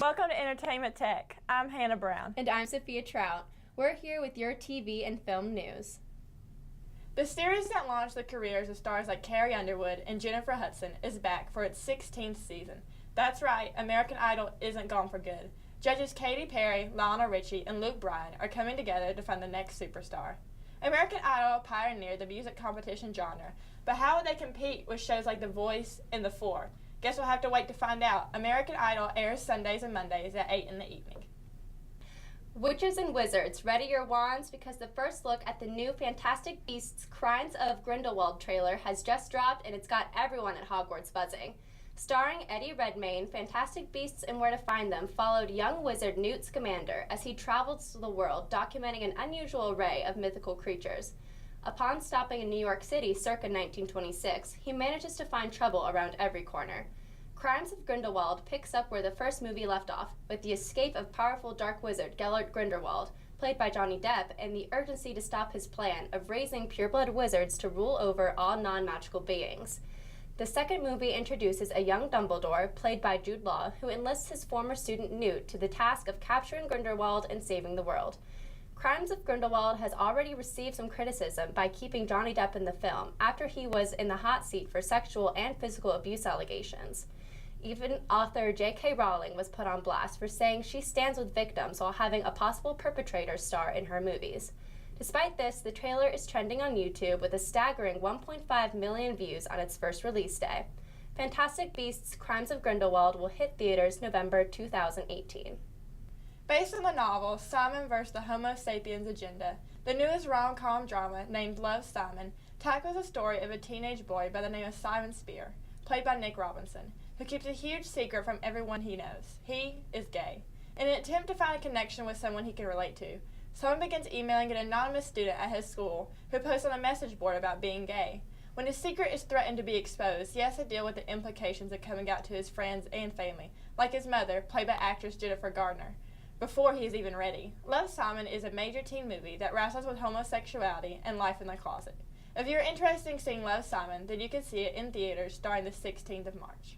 Welcome to Entertainment Tech. I'm Hannah Brown. And I'm Sophia Trout. We're here with your TV and film news. The series that launched the careers of stars like Carrie Underwood and Jennifer Hudson is back for its 16th season. That's right, American Idol isn't gone for good. Judges Katy Perry, Lionel Richie, and Luke Bryan are coming together to find the next superstar. American Idol pioneered the music competition genre, but how would they compete with shows like The Voice and The Four? Guess we'll have to wait to find out. American Idol airs Sundays and Mondays at 8 in the evening. Witches and Wizards, ready your wands because the first look at the new Fantastic Beasts Crimes of Grindelwald trailer has just dropped and it's got everyone at Hogwarts buzzing. Starring Eddie Redmayne, Fantastic Beasts and Where to Find Them followed young wizard Newt Scamander as he travels the world documenting an unusual array of mythical creatures. Upon stopping in New York City circa 1926, he manages to find trouble around every corner. Crimes of Grindelwald picks up where the first movie left off, with the escape of powerful dark wizard Gellert Grindelwald, played by Johnny Depp, and the urgency to stop his plan of raising pureblood wizards to rule over all non-magical beings. The second movie introduces a young Dumbledore, played by Jude Law, who enlists his former student Newt to the task of capturing Grindelwald and saving the world. Crimes of Grindelwald has already received some criticism by keeping Johnny Depp in the film after he was in the hot seat for sexual and physical abuse allegations. Even author J.K. Rowling was put on blast for saying she stands with victims while having a possible perpetrator star in her movies. Despite this, the trailer is trending on YouTube with a staggering 1.5 million views on its first release day. Fantastic Beasts: Crimes of Grindelwald will hit theaters November 2018. Based on the novel Simon vs. the Homo sapiens Agenda, the newest rom-com drama named Love, Simon tackles the story of a teenage boy by the name of Simon Spear, played by Nick Robinson, who keeps a huge secret from everyone he knows. He is gay. In an attempt to find a connection with someone he can relate to, Simon begins emailing an anonymous student at his school who posts on a message board about being gay. When his secret is threatened to be exposed, he has to deal with the implications of coming out to his friends and family, like his mother, played by actress Jennifer Gardner, before he is even ready. Love, Simon is a major teen movie that wrestles with homosexuality and life in the closet. If you're interested in seeing Love, Simon, then you can see it in theaters starting the 16th of March.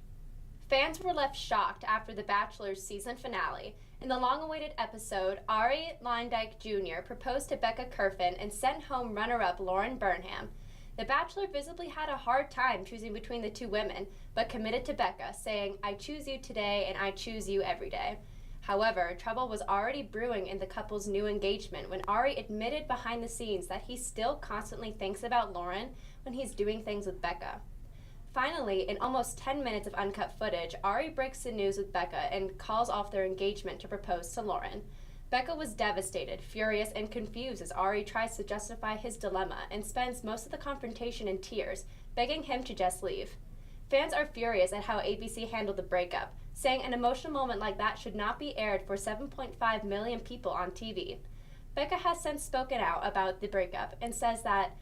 Fans were left shocked after The Bachelor's season finale. In the long-awaited episode, Ari Lindike Jr. proposed to Becca Kerfin and sent home runner-up Lauren Burnham. The Bachelor visibly had a hard time choosing between the two women, but committed to Becca, saying, "I choose you today and I choose you every day." However, trouble was already brewing in the couple's new engagement when Ari admitted behind the scenes that he still constantly thinks about Lauren when he's doing things with Becca. Finally, in almost 10 minutes of uncut footage, Ari breaks the news with Becca and calls off their engagement to propose to Lauren. Becca was devastated, furious, and confused as Ari tries to justify his dilemma and spends most of the confrontation in tears, begging him to just leave. Fans are furious at how ABC handled the breakup, saying an emotional moment like that should not be aired for 7.5 million people on TV. Becca has since spoken out about the breakup and says that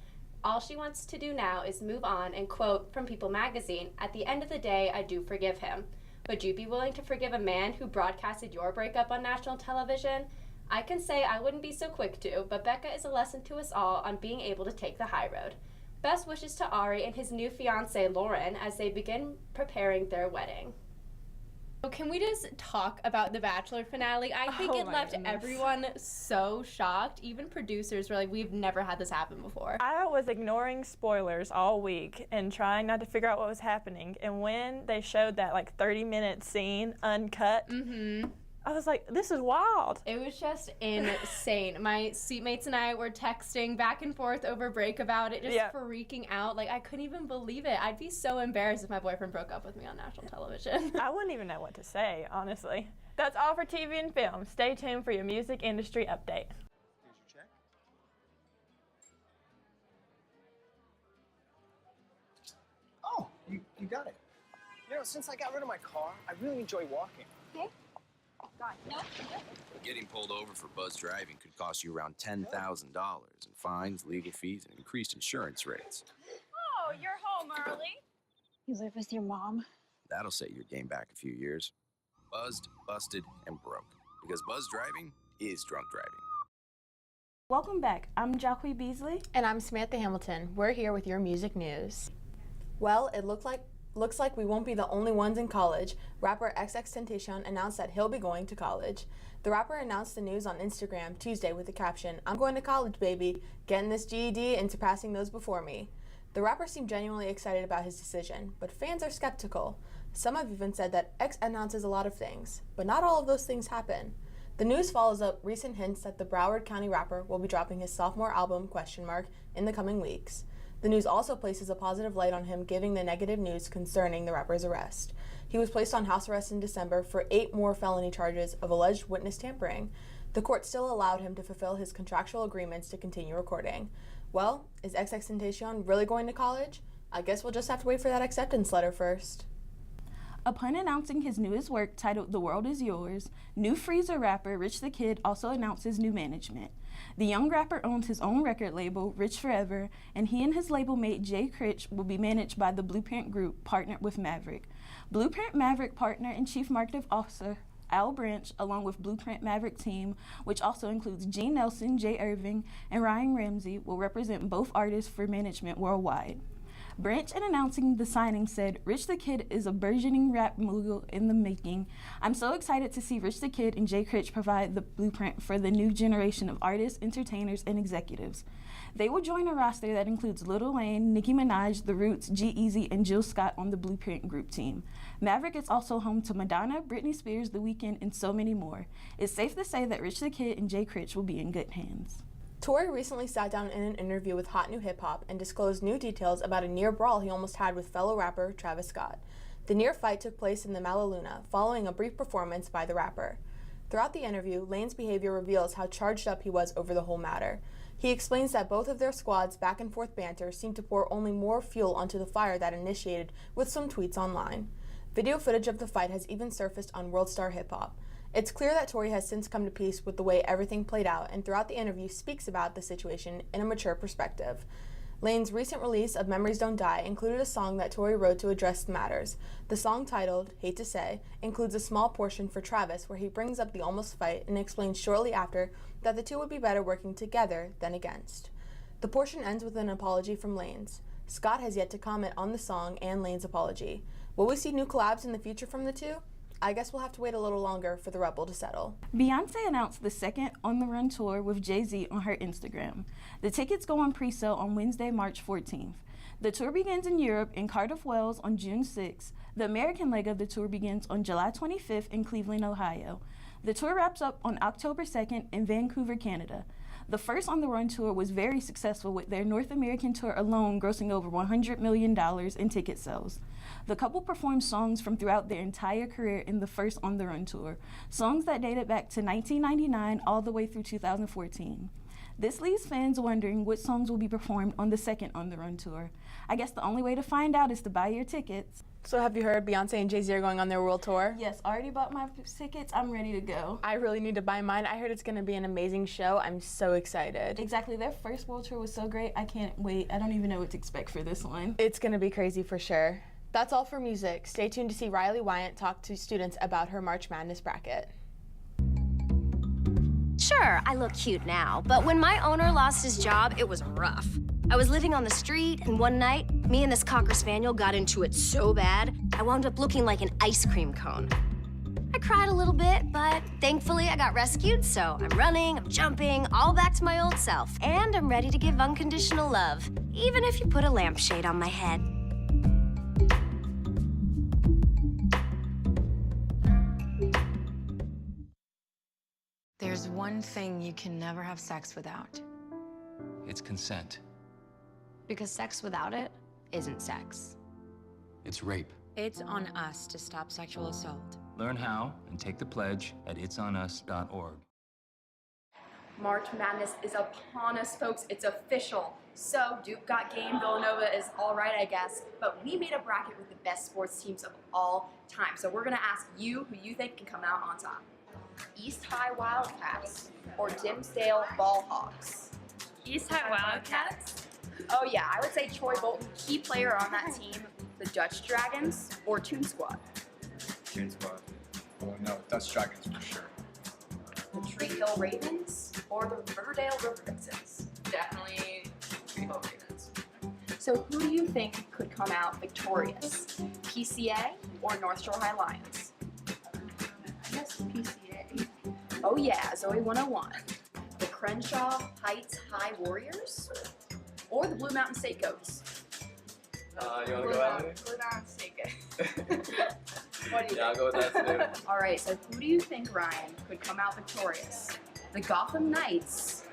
all she wants to do now is move on and, quote, from People magazine, "At the end of the day, I do forgive him. Would you be willing to forgive a man who broadcasted your breakup on national television? I can say I wouldn't be so quick to, but Becca is a lesson to us all on being able to take the high road." Best wishes to Ari and his new fiancée Lauren as they begin preparing their wedding. Can we just talk about the Bachelor finale? I think it left everyone so shocked. Even producers were like, we've never had this happen before. I was ignoring spoilers all week and trying not to figure out what was happening. And when they showed that 30-minute scene uncut, I was like, this is wild. It was just insane. My seatmates and I were texting back and forth over break about it, just freaking out. I couldn't even believe it. I'd be so embarrassed if my boyfriend broke up with me on national television. I wouldn't even know what to say, honestly. That's all for TV and film. Stay tuned for your music industry update. Here's your check. Oh, you got it. Since I got rid of my car, I really enjoy walking. Okay. God, no. Getting pulled over for buzz driving could cost you around $10,000 in fines, legal fees, and increased insurance rates. Oh, you're home early. You live with your mom? That'll set your game back a few years. Buzzed, busted, and broke. Because buzz driving is drunk driving. Welcome back. I'm Jacque Beasley. And I'm Samantha Hamilton. We're here with your music news. Well, it looked like looks like we won't be the only ones in college. Rapper XXXTentacion announced that he'll be going to college. The rapper announced the news on Instagram Tuesday with the caption, "I'm going to college, baby, getting this GED and surpassing those before me." The rapper seemed genuinely excited about his decision, but fans are skeptical. Some have even said that X announces a lot of things, but not all of those things happen. The news follows up recent hints that the Broward County rapper will be dropping his sophomore album, in the coming weeks. The news also places a positive light on him giving the negative news concerning the rapper's arrest. He was placed on house arrest in December for 8 more felony charges of alleged witness tampering. The court still allowed him to fulfill his contractual agreements to continue recording. Well, is XXXTentacion really going to college? I guess we'll just have to wait for that acceptance letter first. Upon announcing his newest work titled The World Is Yours, new Freezer rapper Rich the Kid also announced his new management. The young rapper owns his own record label, Rich Forever, and he and his label mate Jay Critch will be managed by the Blueprint Group, partnered with Maverick. Blueprint Maverick partner and chief marketing officer Al Branch, along with Blueprint Maverick team, which also includes Gene Nelson, Jay Irving, and Ryan Ramsey, will represent both artists for management worldwide. Branch, in announcing the signing, said, "Rich the Kid is a burgeoning rap mogul in the making. I'm so excited to see Rich the Kid and Jay Critch provide the blueprint for the new generation of artists, entertainers, and executives. They will join a roster that includes Lil Wayne, Nicki Minaj, The Roots, G-Eazy, and Jill Scott on the Blueprint Group team. Maverick is also home to Madonna, Britney Spears, The Weeknd, and so many more. It's safe to say that Rich the Kid and Jay Critch will be in good hands." Tory recently sat down in an interview with Hot New Hip Hop and disclosed new details about a near brawl he almost had with fellow rapper Travis Scott. The near fight took place in the Malaluna, following a brief performance by the rapper. Throughout the interview, Lane's behavior reveals how charged up he was over the whole matter. He explains that both of their squads' back and forth banter seemed to pour only more fuel onto the fire that initiated with some tweets online. Video footage of the fight has even surfaced on World Star Hip Hop. It's clear that Tory has since come to peace with the way everything played out, and throughout the interview speaks about the situation in a mature perspective. Lane's recent release of Memories Don't Die included a song that Tory wrote to address the matters. The song, titled Hate to Say, includes a small portion for Travis where he brings up the almost fight and explains shortly after that the two would be better working together than against. The portion ends with an apology from Lane's. Scott has yet to comment on the song and Lane's apology. Will we see new collabs in the future from the two? I guess we'll have to wait a little longer for the rebel to settle. Beyonce announced the second On the Run tour with Jay-Z on her Instagram. The tickets go on pre-sale on Wednesday, March 14th. The tour begins in Europe in Cardiff, Wales on June 6th. The American leg of the tour begins on July 25th in Cleveland, Ohio. The tour wraps up on October 2nd in Vancouver, Canada. The first On the Run tour was very successful, with their North American tour alone grossing over $100 million in ticket sales. The couple performed songs from throughout their entire career in the first On the Run tour, songs that dated back to 1999 all the way through 2014. This leaves fans wondering what songs will be performed on the second On the Run tour. I guess the only way to find out is to buy your tickets. So have you heard Beyonce and Jay-Z are going on their world tour? Yes, already bought my tickets. I'm ready to go. I really need to buy mine. I heard it's going to be an amazing show. I'm so excited. Exactly. Their first world tour was so great. I can't wait. I don't even know what to expect for this one. It's going to be crazy for sure. That's all for music. Stay tuned to see Riley Wyant talk to students about her March Madness bracket. Sure, I look cute now, but when my owner lost his job, it was rough. I was living on the street, and one night, me and this Cocker Spaniel got into it so bad, I wound up looking like an ice cream cone. I cried a little bit, but thankfully I got rescued, so I'm running, I'm jumping, all back to my old self, and I'm ready to give unconditional love, even if you put a lampshade on my head. There's one thing you can never have sex without. It's consent. Because sex without it isn't sex. It's rape. It's on us to stop sexual assault. Learn how and take the pledge at itsonus.org. March Madness is upon us, folks. It's official. So Duke got game, Villanova is all right, I guess. But we made a bracket with the best sports teams of all time. So we're gonna ask you who you think can come out on top. East High Wildcats or Dimsdale Ballhawks? East High Wildcats? Oh yeah, I would say Troy Bolton, key player on that team. The Dutch Dragons or Toon Squad? Toon Squad. Oh no, Dutch Dragons for sure. The Tree Hill Ravens or the Riverdale River Vixens? Definitely Tree Hill Ravens. So who do you think could come out victorious? PCA or North Shore High Lions? I guess PCA. Oh yeah, Zoe 101. The Crenshaw Heights High Warriors? Or the Blue Mountain State Goats? You wanna go out? Blue Mountain State. What do you Yeah, I'll go with that too. All right, so who do you think, Ryan, could come out victorious? The Gotham Knights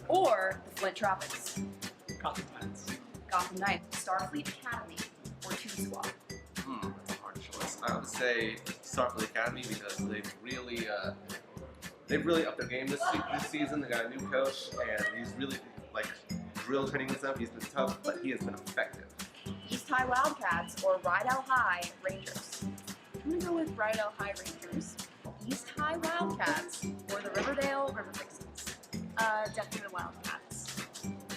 or the Flint Tropics? Gotham Knights. Gotham Knights, Starfleet Academy, or Toon Squad? Hard choice. I would say Starfleet Academy because they've really upped their game this season. They got a new coach, and he's really drill training with them. He's been tough, but he has been effective. East High Wildcats or Rydell High Rangers? I'm gonna go with Rydell High Rangers. East High Wildcats or the Riverdale River Vixens? Definitely the Wildcats.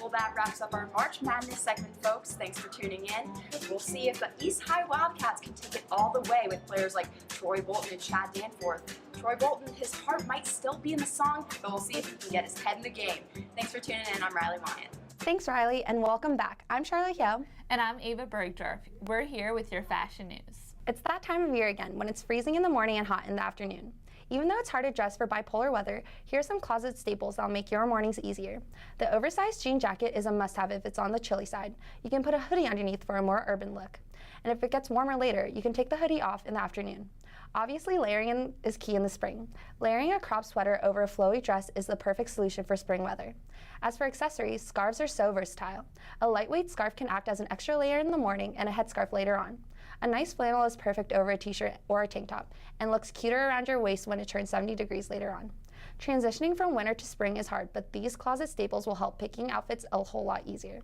Well, that wraps up our March Madness segment, folks. Thanks for tuning in. We'll see if the East High Wildcats can take it all the way with players like Troy Bolton and Chad Danforth. Troy Bolton, his heart might still be in the song, but we'll see if he can get his head in the game. Thanks for tuning in. I'm Riley Wyatt. Thanks, Riley, and welcome back. I'm Charlotte Hyo. And I'm Ava Bergdorf. We're here with your fashion news. It's that time of year again when it's freezing in the morning and hot in the afternoon. Even though it's hard to dress for bipolar weather, here are some closet staples that'll make your mornings easier. The oversized jean jacket is a must-have if it's on the chilly side. You can put a hoodie underneath for a more urban look. And if it gets warmer later, you can take the hoodie off in the afternoon. Obviously, layering is key in the spring. Layering a crop sweater over a flowy dress is the perfect solution for spring weather. As for accessories, scarves are so versatile. A lightweight scarf can act as an extra layer in the morning and a headscarf later on. A nice flannel is perfect over a t-shirt or a tank top and looks cuter around your waist when it turns 70 degrees later on. Transitioning from winter to spring is hard, but these closet staples will help picking outfits a whole lot easier.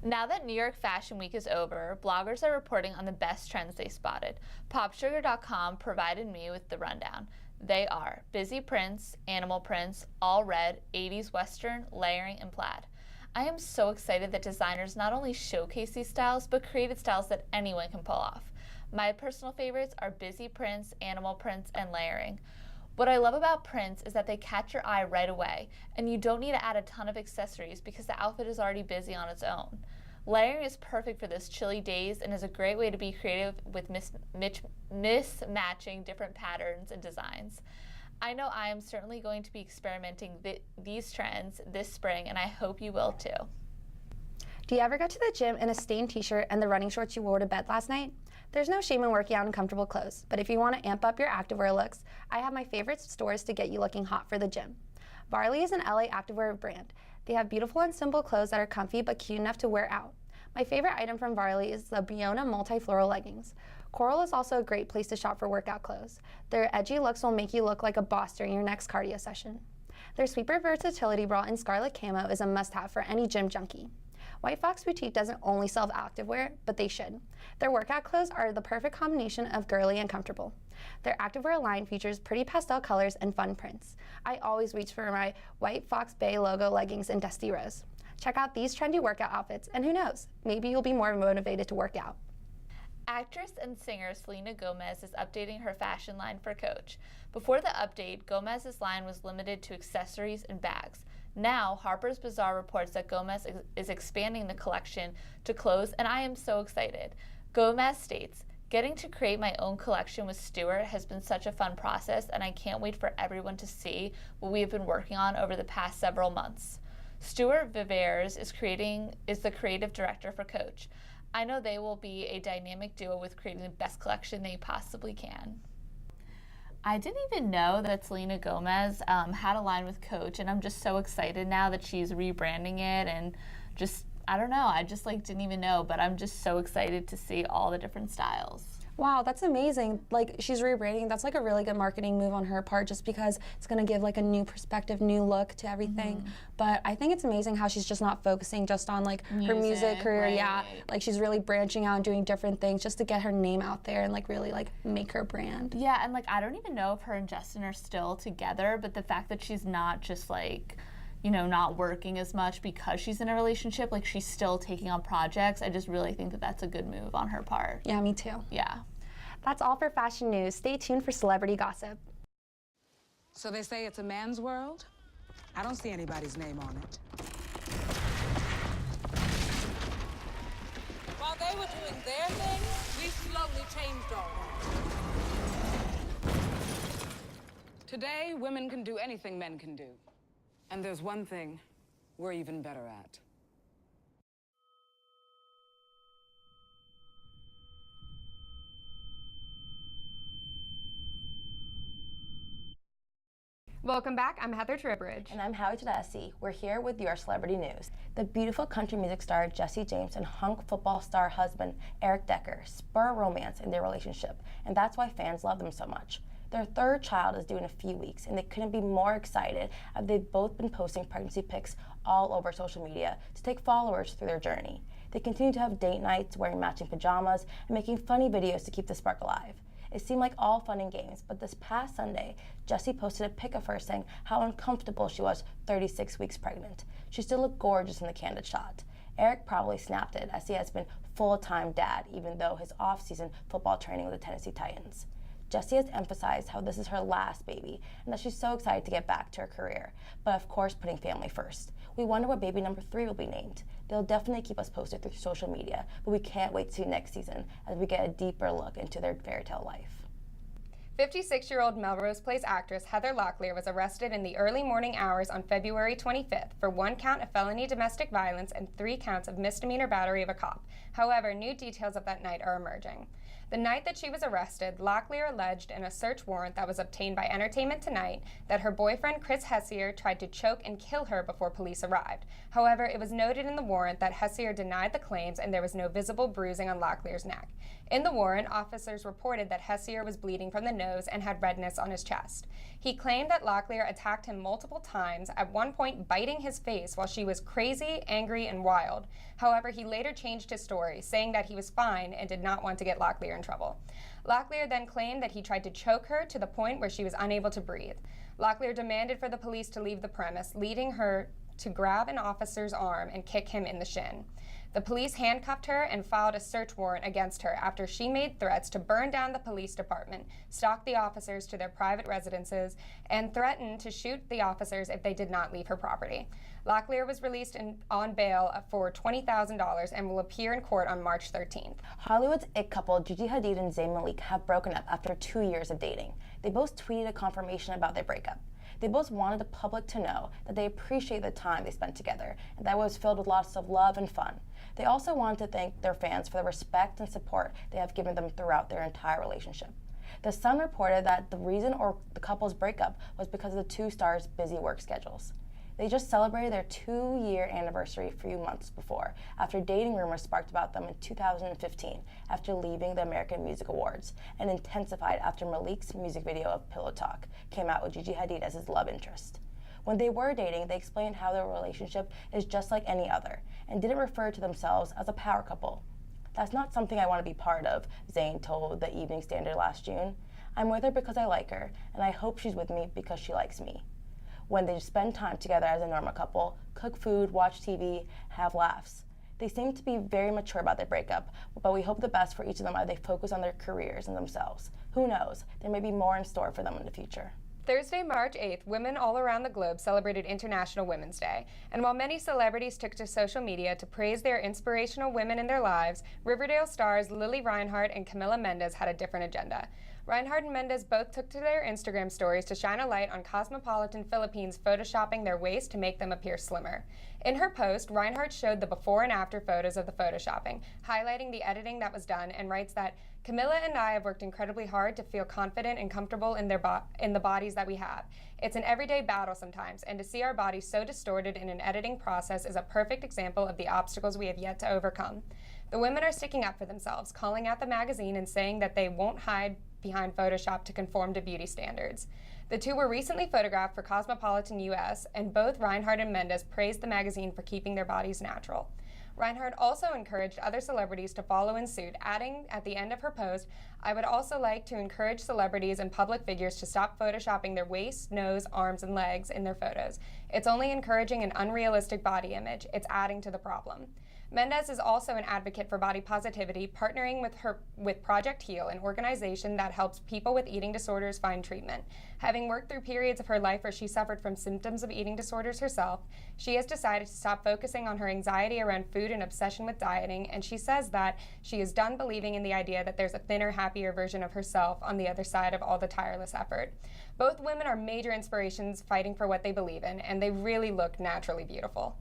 Now that New York Fashion Week is over, bloggers are reporting on the best trends they spotted. PopSugar.com provided me with the rundown. They are busy prints, animal prints, all red, 80s Western, layering, and plaid. I am so excited that designers not only showcase these styles, but created styles that anyone can pull off. My personal favorites are busy prints, animal prints, and layering. What I love about prints is that they catch your eye right away, and you don't need to add a ton of accessories because the outfit is already busy on its own. Layering is perfect for this chilly days and is a great way to be creative with mismatching different patterns and designs. I know I am certainly going to be experimenting these trends this spring, and I hope you will too. Do you ever go to the gym in a stained t-shirt and the running shorts you wore to bed last night? There's no shame in working out in comfortable clothes, but if you want to amp up your activewear looks, I have my favorite stores to get you looking hot for the gym. Varley is an LA activewear brand. They have beautiful and simple clothes that are comfy but cute enough to wear out. My favorite item from Varley is the Biona multi-floral leggings. Coral is also a great place to shop for workout clothes. Their edgy looks will make you look like a boss during your next cardio session. Their Sweeper Versatility Bra in scarlet camo is a must-have for any gym junkie. White Fox Boutique doesn't only sell activewear, but they should. Their workout clothes are the perfect combination of girly and comfortable. Their activewear line features pretty pastel colors and fun prints. I always reach for my White Fox Bay logo leggings in dusty rose. Check out these trendy workout outfits, and who knows, maybe you'll be more motivated to work out. Actress and singer Selena Gomez is updating her fashion line for Coach. Before the update, Gomez's line was limited to accessories and bags. Now, Harper's Bazaar reports that Gomez is expanding the collection to clothes, and I am so excited. Gomez states, "Getting to create my own collection with Stuart has been such a fun process, and I can't wait for everyone to see what we have been working on over the past several months." Stuart Vivers is the creative director for Coach. I know they will be a dynamic duo with creating the best collection they possibly can. I didn't even know that Selena Gomez had a line with Coach, and I'm just so excited now that she's rebranding it, and just, I don't know, I just didn't even know, but I'm just so excited to see all the different styles. Wow, that's amazing. She's rebranding. That's a really good marketing move on her part, just because it's going to give a new perspective, new look to everything. Mm-hmm. But I think it's amazing how she's just not focusing just on her music career. Right. Yeah, she's really branching out and doing different things just to get her name out there and really make her brand. Yeah, and I don't even know if her and Justin are still together, but the fact that she's not just not working as much because she's in a relationship, she's still taking on projects. I just really think that that's a good move on her part. Yeah, me too. Yeah. That's all for fashion news. Stay tuned for celebrity gossip. So they say it's a man's world? I don't see anybody's name on it. their thing, we've slowly changed all that. Today, women can do anything men can do. And there's one thing we're even better at. Welcome back, I'm Heather Tribridge. And I'm Howie Tedeschi. We're here with your celebrity news. The beautiful country music star Jesse James and hunk football star husband Eric Decker spur romance in their relationship, and that's why fans love them so much. Their third child is due in a few weeks, and they couldn't be more excited as they've both been posting pregnancy pics all over social media to take followers through their journey. They continue to have date nights, wearing matching pajamas, and making funny videos to keep the spark alive. It seemed like all fun and games, but this past Sunday, Jessie posted a pic of her saying how uncomfortable she was 36 weeks pregnant. She still looked gorgeous in the candid shot. Eric probably snapped it, as he has been full-time dad, even though his off-season football training with the Tennessee Titans. Jessie has emphasized how this is her last baby, and that she's so excited to get back to her career, but of course putting family first. We wonder what baby number 3 will be named. They'll definitely keep us posted through social media, but we can't wait to see next season as we get a deeper look into their fairy tale life. 56-year-old Melrose Place actress Heather Locklear was arrested in the early morning hours on February 25th for 1 count of felony domestic violence and 3 counts of misdemeanor battery of a cop. However, new details of that night are emerging. The night that she was arrested, Locklear alleged in a search warrant that was obtained by Entertainment Tonight that her boyfriend Chris Hessier tried to choke and kill her before police arrived. However, it was noted in the warrant that Hessier denied the claims and there was no visible bruising on Locklear's neck. In the warrant, officers reported that Hessier was bleeding from the nose and had redness on his chest. He claimed that Locklear attacked him multiple times, at one point biting his face while she was crazy, angry, and wild. However, he later changed his story, saying that he was fine and did not want to get Locklear in trouble. Locklear then claimed that he tried to choke her to the point where she was unable to breathe. Locklear demanded for the police to leave the premise, leading her to grab an officer's arm and kick him in the shin. The police handcuffed her and filed a search warrant against her after she made threats to burn down the police department, stalk the officers to their private residences, and threatened to shoot the officers if they did not leave her property. Locklear was released on bail for $20,000 and will appear in court on March 13th. Hollywood's it couple Gigi Hadid and Zayn Malik have broken up after 2 years of dating. They both tweeted a confirmation about their breakup. They both wanted the public to know that they appreciate the time they spent together and that it was filled with lots of love and fun. They also wanted to thank their fans for the respect and support they have given them throughout their entire relationship. The Sun reported that the reason for the couple's breakup was because of the two stars' busy work schedules. They just celebrated their 2-year anniversary a few months before, after dating rumors sparked about them in 2015 after leaving the American Music Awards, and intensified after Malik's music video of Pillow Talk came out with Gigi Hadid as his love interest. When they were dating, they explained how their relationship is just like any other, and didn't refer to themselves as a power couple. "That's not something I want to be part of," Zayn told the Evening Standard last June. "I'm with her because I like her, and I hope she's with me because she likes me." When they spend time together as a normal couple, cook food, watch TV, have laughs. They seem to be very mature about their breakup, but we hope the best for each of them as they focus on their careers and themselves. Who knows, there may be more in store for them in the future. Thursday, March 8th, women all around the globe celebrated International Women's Day. And while many celebrities took to social media to praise their inspirational women in their lives, Riverdale stars Lily Reinhart and Camila Mendes had a different agenda. Reinhart and Mendes both took to their Instagram stories to shine a light on Cosmopolitan Philippines photoshopping their waist to make them appear slimmer. In her post, Reinhart showed the before and after photos of the photoshopping, highlighting the editing that was done, and writes that Camila and I have worked incredibly hard to feel confident and comfortable in the bodies that we have. It's an everyday battle sometimes, and to see our bodies so distorted in an editing process is a perfect example of the obstacles we have yet to overcome. The women are sticking up for themselves, calling out the magazine and saying that they won't hide behind Photoshop to conform to beauty standards. The two were recently photographed for Cosmopolitan US, and both Reinhart and Mendes praised the magazine for keeping their bodies natural. Reinhart also encouraged other celebrities to follow in suit, adding at the end of her post, "I would also like to encourage celebrities and public figures to stop photoshopping their waist, nose, arms, and legs in their photos. It's only encouraging an unrealistic body image. It's adding to the problem." Mendez is also an advocate for body positivity, partnering with Project Heal, an organization that helps people with eating disorders find treatment. Having worked through periods of her life where she suffered from symptoms of eating disorders herself, she has decided to stop focusing on her anxiety around food and obsession with dieting, and she says that she is done believing in the idea that there's a thinner, happier version of herself on the other side of all the tireless effort. Both women are major inspirations fighting for what they believe in, and they really look naturally beautiful.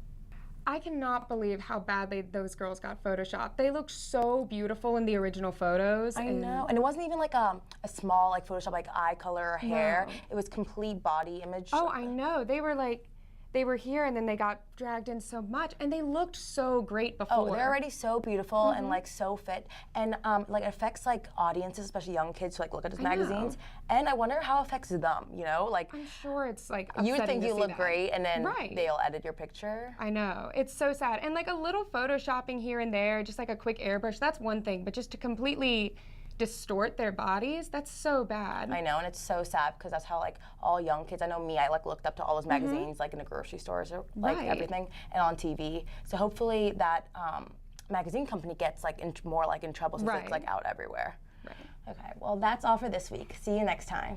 I cannot believe how badly those girls got photoshopped. They look so beautiful in the original photos. I know, and it wasn't even like a small like Photoshop like eye color or hair. No. It was complete body image. Oh, I know. They were here and then they got dragged in so much, and they looked so great before. Oh, they're already so beautiful and like so fit, and like it affects like audiences, especially young kids who like look at these magazines. And I wonder how it affects them. You know, like I'm sure it's like you would upsetting think to you see look that. great, and then Right. they'll edit your picture. I know. It's so sad. And like a little photoshopping here and there, just like a quick airbrush, that's one thing, but just to completely distort their bodies, that's so bad. I know, and it's so sad because that's how like all young kids. I know me. I like looked up to all those magazines like in the grocery stores or like Right. everything, and on TV. So hopefully that magazine company gets like more like in trouble since Right. it's like out everywhere. Right. Okay. Well, that's all for this week. See you next time.